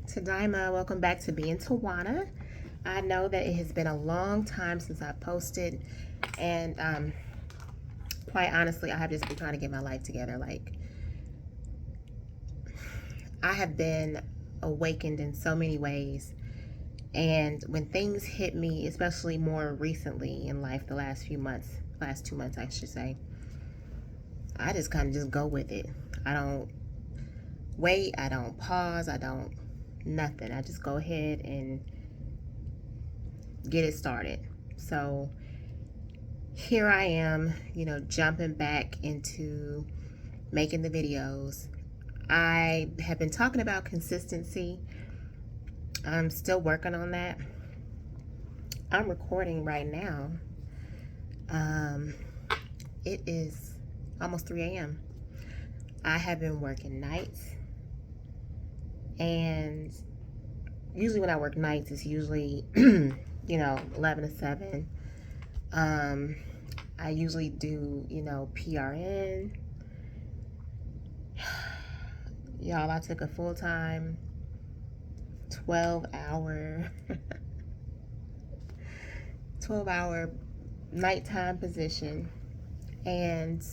Tadaima, welcome back to Being Tawana. I know that it has been a long time since I posted, and quite honestly, I have just been trying to get my life together. Like, I have been awakened in so many ways, and when things hit me, especially more recently in life, the last few months, last 2 months, I should say, I just kind of just go with it. I don't wait, I don't pause, I don't nothing. I just go ahead and get it started. So here I am, jumping back into making the videos. I have been talking about consistency. I'm still working on that. I'm recording right now. It is almost 3 a.m. I have been working nights, and usually when I work nights, it's usually 11 to 7. I usually do PRN. Y'all, I took a full-time 12-hour 12-hour nighttime position, and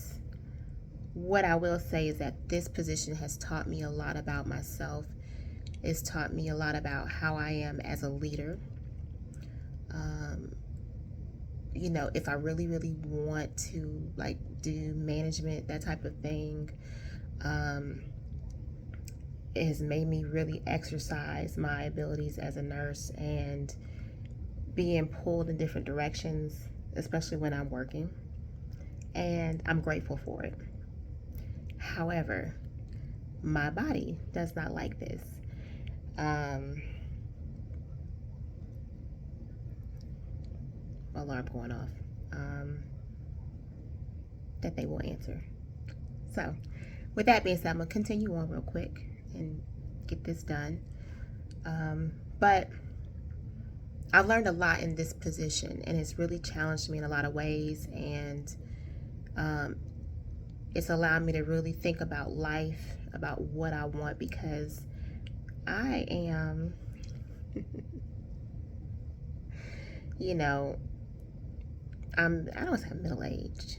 what I will say is that this position has taught me a lot about myself. It's taught me a lot about how I am as a leader. If I really, really want to do management, that type of thing, it has made me really exercise my abilities as a nurse and being pulled in different directions, especially when I'm working. And I'm grateful for it. However, my body does not like this. Alarm going off. That they will answer. So, with that being said, I'm gonna continue on real quick and get this done. But I've learned a lot in this position, and it's really challenged me in a lot of ways, and it's allowed me to really think about life, about what I want, because I am, I don't want to say I'm middle-aged,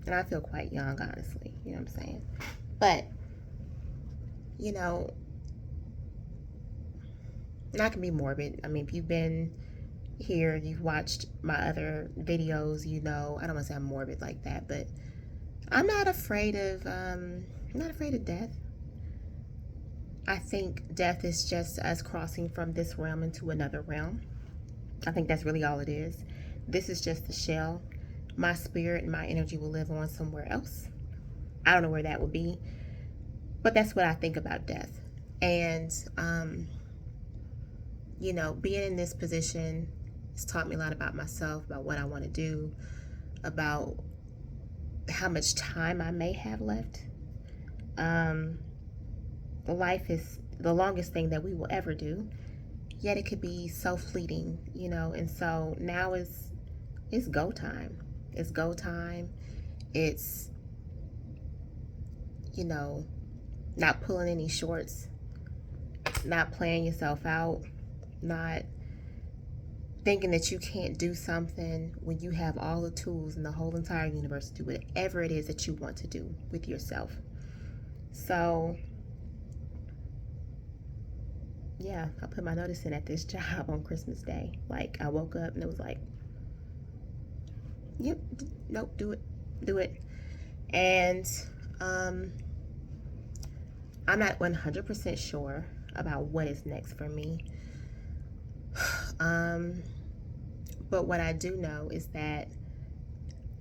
and I feel quite young, honestly, you know what I'm saying? But, not to be morbid. I mean, if you've been here, you've watched my other videos, I don't want to say I'm morbid like that, but I'm not afraid of death. I think death is just us crossing from this realm into another realm. I think that's really all it is. This is just the shell. My spirit and my energy will live on somewhere else. I don't know where that will be, but that's what I think about death. And, being in this position has taught me a lot about myself, about what I want to do, about how much time I may have left. Life is the longest thing that we will ever do, yet it could be so fleeting, and so now it's go time. It's go time. It's, not pulling any shorts, not playing yourself out, not thinking that you can't do something when you have all the tools in the whole entire universe to do whatever it is that you want to do with yourself. So, yeah, I put my notice in at this job on Christmas Day. Like, I woke up and it was like, yep, nope, do it. And I'm not 100% sure about what is next for me. But what I do know is that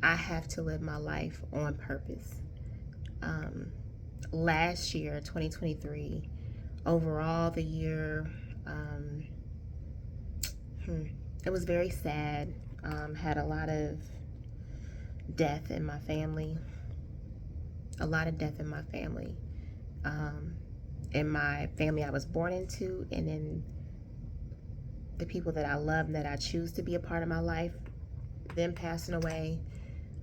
I have to live my life on purpose. Last year, 2023, overall the year, it was very sad. Had a lot of death in my family. In my family I was born into, and in the people that I love and that I choose to be a part of my life, them passing away.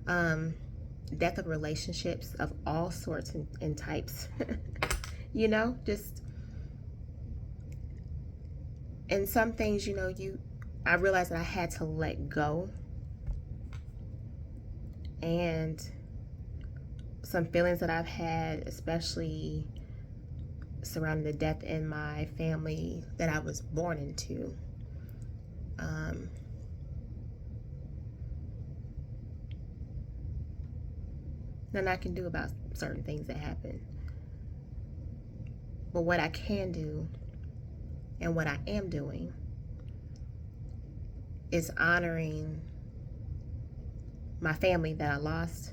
Death of relationships of all sorts and types. Just And some things, I realized that I had to let go, and some feelings that I've had, especially surrounding the death in my family that I was born into. Um, Nothing I can do about certain things that happen. But what I can do and what I am doing is honoring my family that I lost,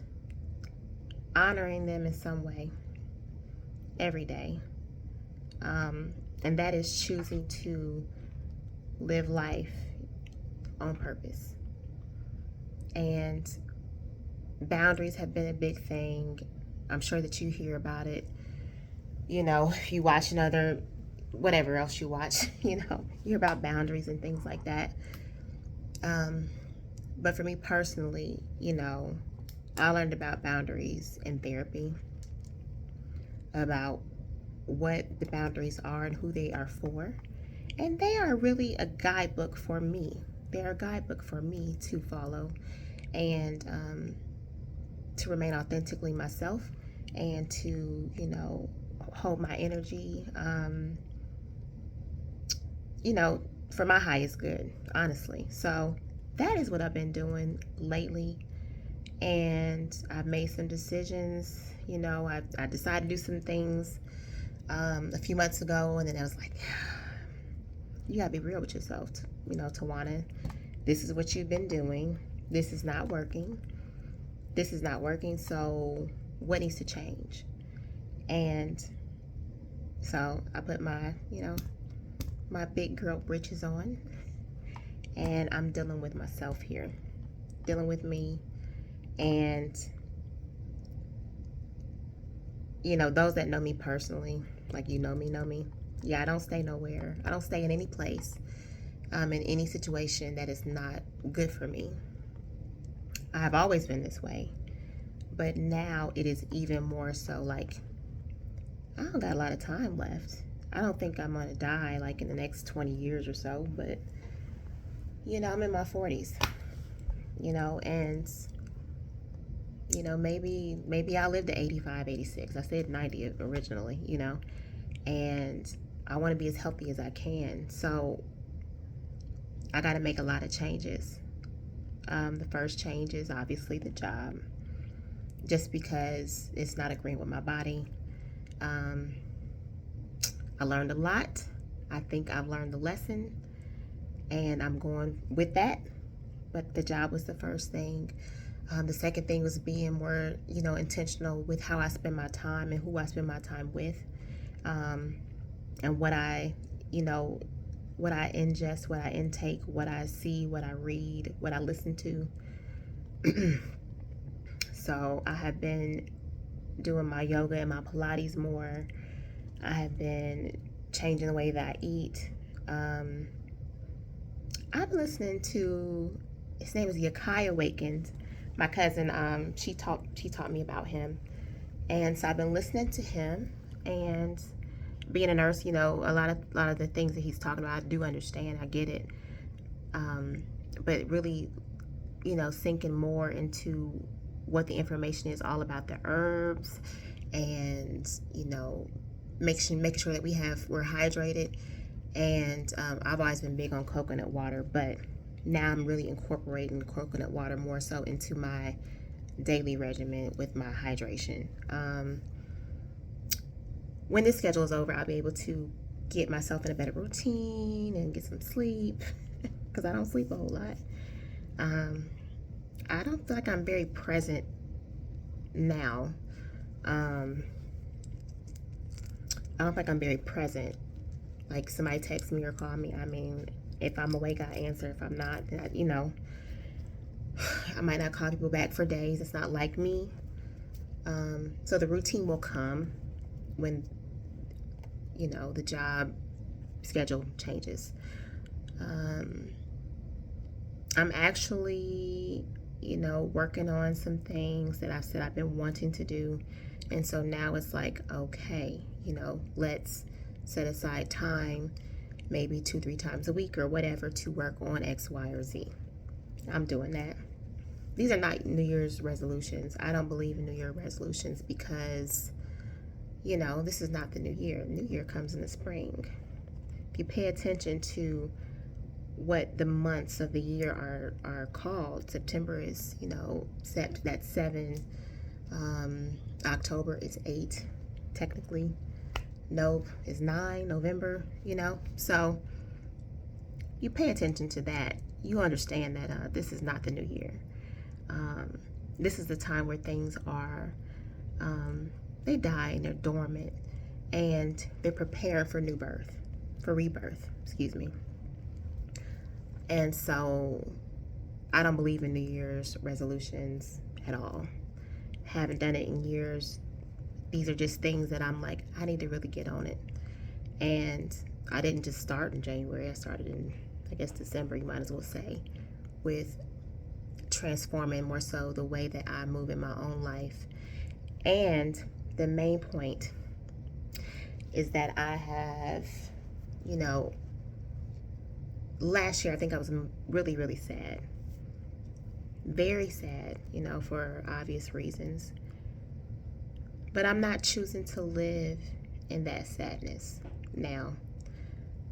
honoring them in some way every day. And that is choosing to live life on purpose. And boundaries have been a big thing. I'm sure that you hear about it. If you watch another, whatever else you watch, you hear about boundaries and things like that. But for me personally, I learned about boundaries in therapy, about what the boundaries are and who they are for. And they are really a guidebook for me. They're a guidebook for me to follow and to remain authentically myself and to, hold my energy, for my highest good, honestly. So that is what I've been doing lately. And I've made some decisions. I decided to do some things a few months ago, and then I was like, you gotta be real with yourself, Tawana. This is what you've been doing. This is not working. This is not working. So what needs to change? And so I put my big girl britches on, and I'm dealing with myself here, dealing with me. And those that know me personally, like know me. Yeah, I don't stay nowhere. I don't stay in any place, in any situation that is not good for me. I've always been this way, but now it is even more so. Like, I don't got a lot of time left. I don't think I'm gonna die like in the next 20 years or so, but I'm in my 40s, and maybe I'll live to 85, 86. I said 90 originally, and I want to be as healthy as I can. So I got to make a lot of changes. The first change is obviously the job, just because it's not agreeing with my body. I learned a lot. I think I've learned the lesson, and I'm going with that. But the job was the first thing. The second thing was being more, intentional with how I spend my time and who I spend my time with, and what I ingest, what I intake, what I see, what I read, what I listen to. So I have been doing my yoga and my Pilates more. I have been changing the way that I eat. I've been listening to, his name is Yakai Awakened. My cousin, she taught me about him, and so I've been listening to him. And being a nurse, a lot of the things that he's talking about, I do understand. I get it, but really, sinking more into what the information is all about, the herbs, and making sure that we're hydrated. And I've always been big on coconut water, but now I'm really incorporating coconut water more so into my daily regimen with my hydration. When this schedule is over, I'll be able to get myself in a better routine and get some sleep, because I don't sleep a whole lot. I don't feel like I'm very present now. I don't think I'm very present. Like, somebody text me or call me, if I'm awake, I answer. If I'm not, then I might not call people back for days. It's not like me. So the routine will come when, the job schedule changes. I'm actually, working on some things that I said I've been wanting to do. And so now it's like, okay, let's set aside time maybe 2, 3 times a week or whatever to work on X, Y, or Z. I'm doing that. These are not New Year's resolutions. I don't believe in New Year resolutions because, this is not the new year. New Year comes in the spring. If you pay attention to what the months of the year are called, September is, that's 7. October is 8, technically. Nov is 9, November, So you pay attention to that. You understand that this is not the new year. This is the time where things are, they die and they're dormant and they're prepared for rebirth, excuse me. And so I don't believe in New Year's resolutions at all. Haven't done it in years. These are just things that I'm like, I need to really get on it. And I didn't just start in January. I started in, I guess, December, you might as well say, with transforming more so the way that I move in my own life. And the main point is that I have, last year I think I was really, really sad. Very sad, for obvious reasons. But I'm not choosing to live in that sadness now.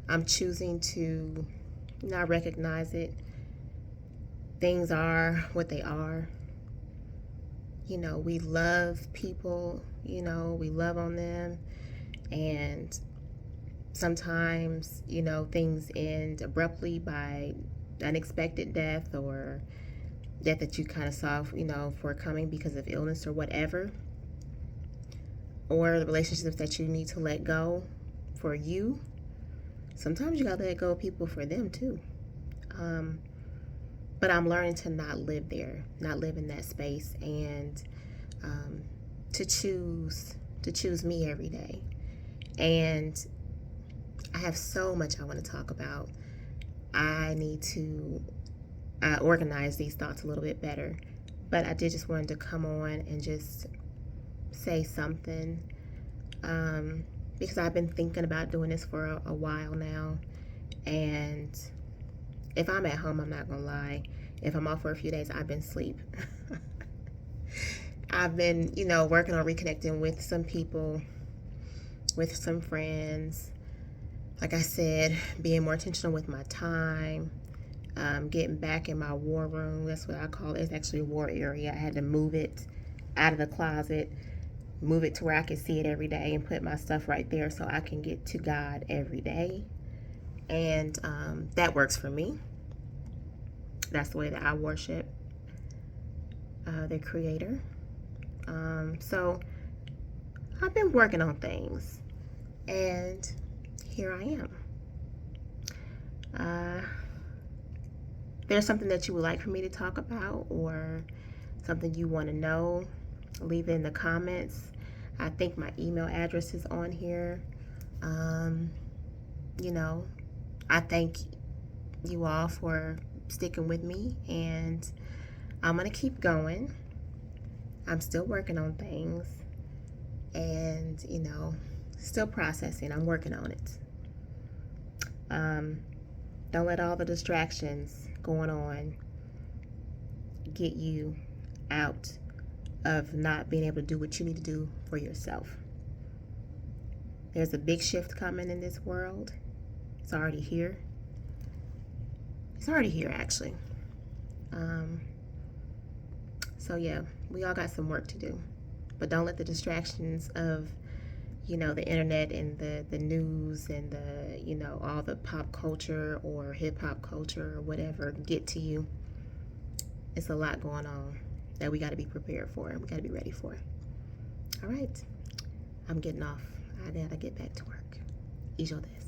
I'm choosing to not recognize it. Things are what they are. We love people, we love on them. And sometimes, things end abruptly by unexpected death or death that you kind of saw, forecoming because of illness or whatever. Or the relationships that you need to let go for you. Sometimes you gotta let go of people for them too. But I'm learning to not live there, not live in that space, and to choose me every day. And I have so much I want to talk about. I need to organize these thoughts a little bit better. But I did just wanted to come on and just say something because I've been thinking about doing this for a while now. And if I'm at home, I'm not gonna lie, if I'm off for a few days, I've been asleep. I've been, working on reconnecting with some people, with some friends. Like I said, being more intentional with my time, getting back in my war room. That's what I call it. It's actually a war area. I had to move it out of the closet, move it to where I can see it every day, and put my stuff right there so I can get to God every day. And that works for me. That's the way that I worship the Creator. So I've been working on things, and here I am. There's something that you would like for me to talk about, or something you want to know, leave it in the comments. I think my email address is on here. I thank you all for sticking with me, and I'm gonna keep going. I'm still working on things, and still processing. I'm working on it. Don't let all the distractions going on get you out of not being able to do what you need to do for yourself. There's a big shift coming in this world. It's already here. It's already here, actually. So yeah, we all got some work to do. But don't let the distractions of, the internet and the news and all the pop culture or hip hop culture or whatever get to you. It's a lot going on that we got to be prepared for and we got to be ready for. All right, I'm getting off. I gotta get back to work. Ijo desu.